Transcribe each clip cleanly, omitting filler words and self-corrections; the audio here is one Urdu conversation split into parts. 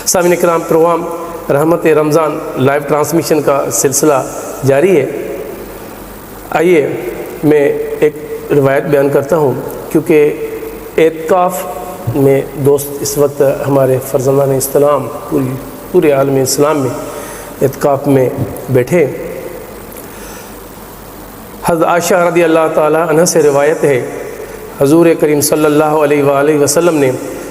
سامعین کرام، پروگرام رحمت رمضان لائیو ٹرانسمیشن کا سلسلہ جاری ہے۔ آئیے میں ایک روایت بیان کرتا ہوں، کیونکہ اعتکاف میں دوست اس وقت ہمارے فرزندان اسلام پورے عالم اسلام میں اعتکاف میں بیٹھے۔ حضرت عائشہ رضی اللہ تعالی عنہ سے روایت ہے، حضور کریم صلی اللہ علیہ وآلہ وسلم نے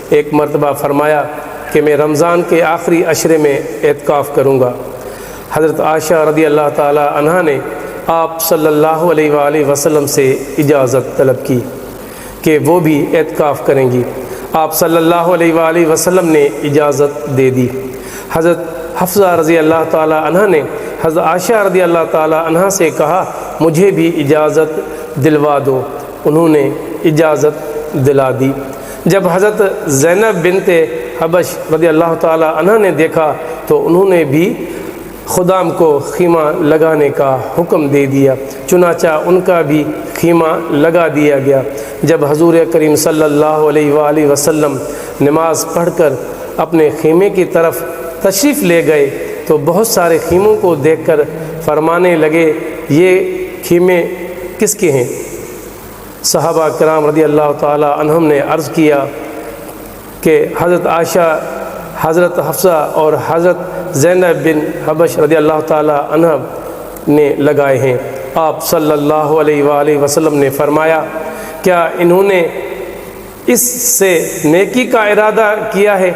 ایک مرتبہ فرمایا کہ میں رمضان کے آخری عشرے میں اعتکاف کروں گا۔ حضرت عائشہ رضی اللہ تعالی عنہ نے آپ صلی اللہ علیہ وآلہ وسلم سے اجازت طلب کی کہ وہ بھی اعتکاف کریں گی۔ آپ صلی اللہ علیہ وآلہ وسلم نے اجازت دے دی۔ حضرت حفصہ رضی اللہ تعالی عنہ نے حضرت عائشہ رضی اللہ تعالی عنہ سے کہا مجھے بھی اجازت دلوا دو۔ انہوں نے اجازت دلا دی۔ جب حضرت زینب بنت حبش رضی اللہ تعالی عنہ نے دیکھا تو انہوں نے بھی خدام کو خیمہ لگانے کا حکم دے دیا، چنانچہ ان کا بھی خیمہ لگا دیا گیا۔ جب حضور کریم صلی اللہ علیہ وآلہ وسلم نماز پڑھ کر اپنے خیمے کی طرف تشریف لے گئے تو بہت سارے خیموں کو دیکھ کر فرمانے لگے یہ خیمے کس کے ہیں؟ صحابہ کرام رضی اللہ تعالی عنہم نے عرض کیا کہ حضرت عائشہ، حضرت حفصہ اور حضرت زینب بن حبش رضی اللہ تعالی عنہ نے لگائے ہیں۔ آپ صلی اللہ علیہ وآلہ وسلم نے فرمایا کیا انہوں نے اس سے نیکی کا ارادہ کیا ہے؟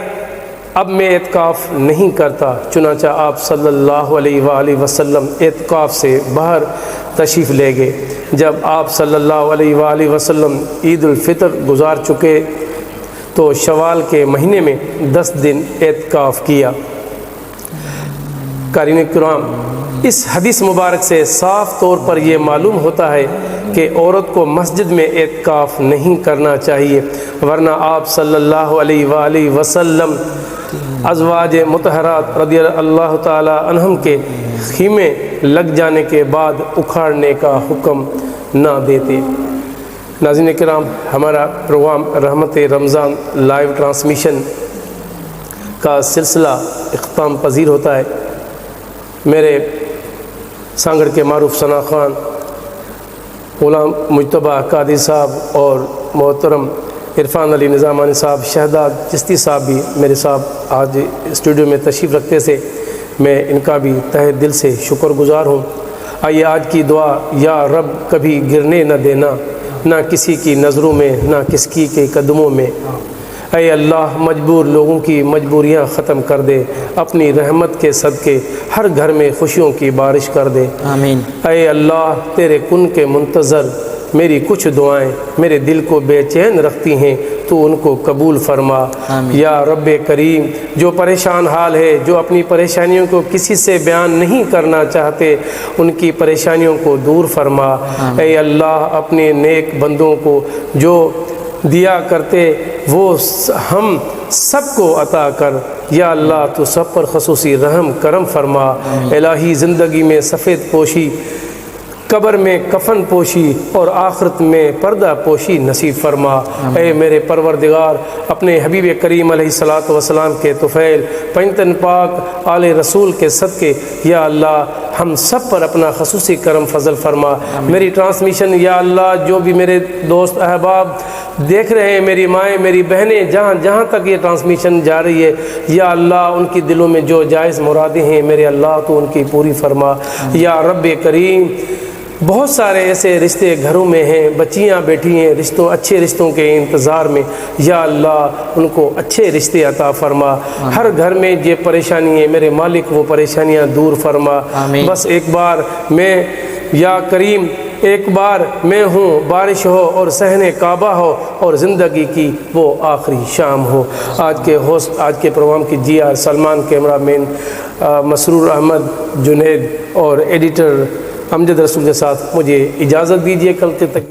اب میں اعتکاف نہیں کرتا۔ چنانچہ آپ صلی اللہ علیہ وآلہ وسلم اعتکاف سے باہر تشریف لے گئے۔ جب آپ صلی اللہ علیہ وآلہ وسلم عید الفطر گزار چکے تو شوال کے مہینے میں 10 دن اعتکاف کیا۔ قارئین کرام، اس حدیث مبارک سے صاف طور پر یہ معلوم ہوتا ہے کہ عورت کو مسجد میں اعتکاف نہیں کرنا چاہیے، ورنہ آپ صلی اللہ علیہ وآلہ وسلم ازواج مطہرات رضی اللہ تعالی عنہم کے خیمے لگ جانے کے بعد اکھاڑنے کا حکم نہ دیتے۔ ناظرین کرام، ہمارا پروگرام رحمت رمضان لائیو ٹرانسمیشن کا سلسلہ اختتام پذیر ہوتا ہے۔ میرے سانگڑ کے معروف ثنا خان، غلام مجتبہ قادری صاحب اور محترم عرفان علی نظامانی صاحب، شہداد چشتی صاحب بھی میرے صاحب آج اسٹوڈیو میں تشریف رکھتے سے میں ان کا بھی تہہ دل سے شکر گزار ہوں۔ آئیے آج کی دعا، یا رب کبھی گرنے نہ دینا، نہ کسی کی نظروں میں نہ کسی کے قدموں میں۔ اے اللہ، مجبور لوگوں کی مجبوریاں ختم کر دے، اپنی رحمت کے صدقے ہر گھر میں خوشیوں کی بارش کر دے۔ آمین۔ اے اللہ، تیرے کن کے منتظر میری کچھ دعائیں میرے دل کو بے چین رکھتی ہیں، تو ان کو قبول فرما۔ آمین۔ یا رب کریم، جو پریشان حال ہے، جو اپنی پریشانیوں کو کسی سے بیان نہیں کرنا چاہتے، ان کی پریشانیوں کو دور فرما۔ اے اللہ، اپنے نیک بندوں کو جو دیا کرتے وہ ہم سب کو عطا کر۔ یا اللہ، تو سب پر خصوصی رحم کرم فرما۔ الہی، زندگی میں سفید پوشی، قبر میں کفن پوشی اور آخرت میں پردہ پوشی نصیب فرما۔ اے میرے پروردگار، اپنے حبیب کریم علیہ الصلاۃ والسلام کے طفیل پنجتن پاک آل رسول کے صدقے یا اللہ ہم سب پر اپنا خصوصی کرم فضل فرما۔ میری ٹرانسمیشن یا اللہ، جو بھی میرے دوست احباب دیکھ رہے ہیں، میری مائیں، میری بہنیں، جہاں جہاں تک یہ ٹرانسمیشن جا رہی ہے، یا اللہ ان کی دلوں میں جو جائز مرادیں ہیں میرے اللہ تو ان کی پوری فرما۔ یا رب کریم، بہت سارے ایسے رشتے گھروں میں ہیں، بچیاں بیٹھی ہیں اچھے رشتوں کے انتظار میں، یا اللہ ان کو اچھے رشتے عطا فرما۔ ہر گھر میں یہ پریشانی ہے میرے مالک، وہ پریشانیاں دور فرما۔ بس ایک بار میں، یا کریم ایک بار میں ہوں، بارش ہو اور صحن کعبہ ہو اور زندگی کی وہ آخری شام ہو۔ آج کے ہوسٹ، آج کے پروگرام کی جی آر سلمان، کیمرہ مین مسرور احمد جنید اور ایڈیٹر امجد رسول کے ساتھ مجھے اجازت دیجیے۔ کل کے تک